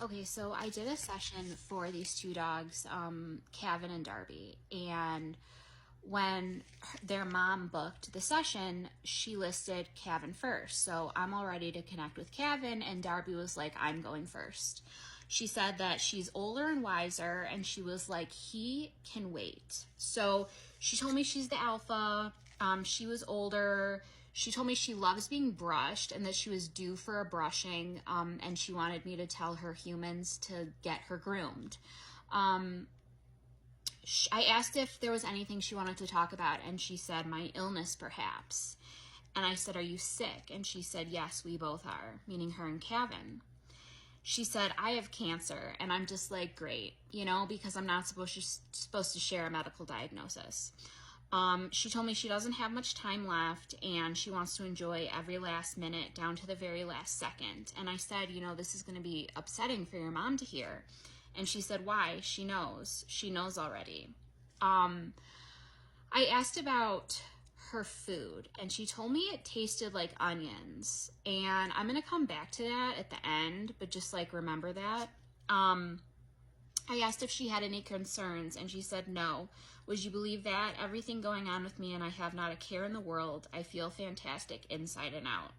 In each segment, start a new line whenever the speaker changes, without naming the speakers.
Okay, so I did a session for these two dogs, Kevin and Darby, and when their mom booked the session, she listed Kevin first. So I'm all ready to connect with Kevin, and Darby was like, I'm going first. She said that she's older and wiser, and she was like, he can wait. So she told me she's the alpha. She was older. She told me she loves being brushed and that she was due for a brushing, and she wanted me to tell her humans to get her groomed. I asked if there was anything she wanted to talk about, and she said, my illness, perhaps. And I said, are you sick? And she said, yes, we both are, meaning her and Kevin. She said, I have cancer. And I'm just like, great, because I'm not supposed to share a medical diagnosis. She told me she doesn't have much time left and she wants to enjoy every last minute down to the very last second. And I said, this is going to be upsetting for your mom to hear. And she said, why? She knows. She knows already. I asked about her food and she told me it tasted like onions. And I'm going to come back to that at the end, but just like remember that. I asked if she had any concerns and she said no. Would you believe that? Everything going on with me and I have not a care in the world. I feel fantastic inside and out.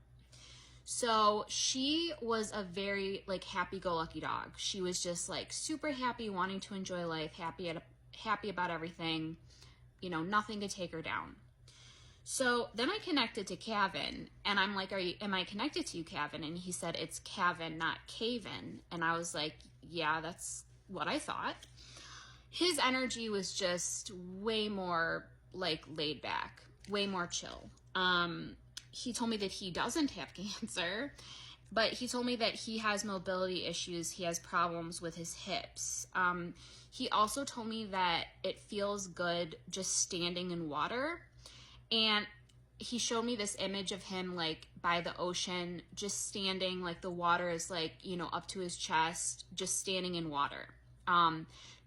So she was a very happy-go-lucky dog. She was just super happy, wanting to enjoy life, happy about everything, nothing to take her down. So then I connected to Kevin and I'm like, am I connected to you, Kevin? And he said, it's Kevin, not Kevin. And I was like, yeah, that's what I thought. His energy was just way more laid back, way more chill. He told me that he doesn't have cancer, but he told me that he has mobility issues. He has problems with his hips. He also told me that it feels good just standing in water. And he showed me this image of him by the ocean, just standing, the water is up to his chest, just standing in water.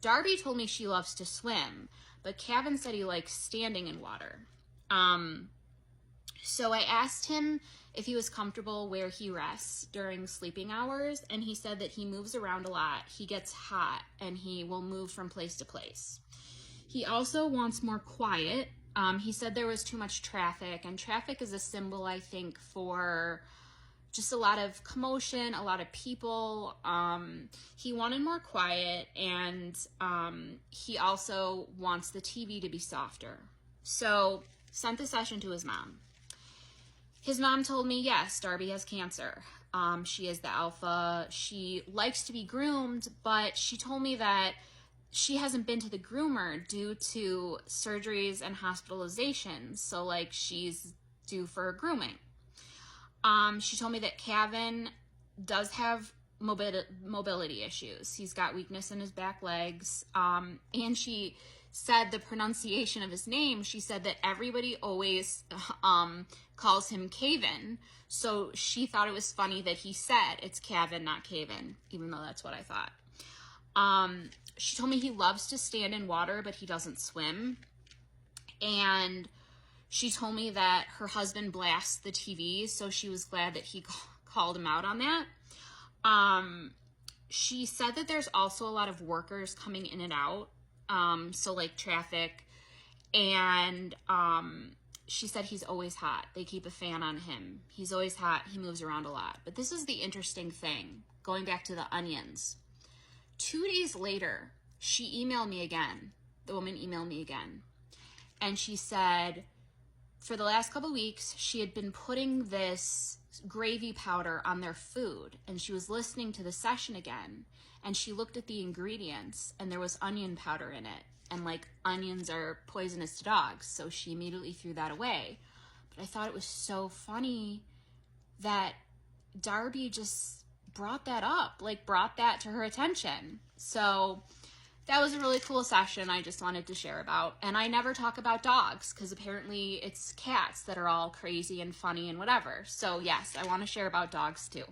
Darby told me she loves to swim, but Kevin said he likes standing in water. So I asked him if he was comfortable where he rests during sleeping hours, and he said that he moves around a lot. He gets hot, and he will move from place to place. He also wants more quiet. He said there was too much traffic, and traffic is a symbol, I think, for just a lot of commotion, a lot of people. He wanted more quiet, and he also wants the TV to be softer. So sent the session to his mom. His mom told me, yes, Darby has cancer. She is the alpha. She likes to be groomed, but she told me that she hasn't been to the groomer due to surgeries and hospitalizations. So she's due for grooming. She told me that Kevin does have mobility issues. He's got weakness in his back legs. And she said the pronunciation of his name, she said that everybody always calls him Kevin. So she thought it was funny that he said it's Kevin, not Kevin, even though that's what I thought. She told me he loves to stand in water, but he doesn't swim. And she told me that her husband blasts the TV, so she was glad that he called him out on that. She said that there's also a lot of workers coming in and out, so traffic. And she said he's always hot. They keep a fan on him. He's always hot. He moves around a lot. But this is the interesting thing, going back to the onions. 2 days later, she emailed me again. The woman emailed me again. And she said, for the last couple weeks, she had been putting this gravy powder on their food. And she was listening to the session again. And she looked at the ingredients, and there was onion powder in it. And onions are poisonous to dogs. So she immediately threw that away. But I thought it was so funny that Darby just brought that up, brought that to her attention. So that was a really cool session I just wanted to share about. And I never talk about dogs because apparently it's cats that are all crazy and funny and whatever. So yes, I want to share about dogs too.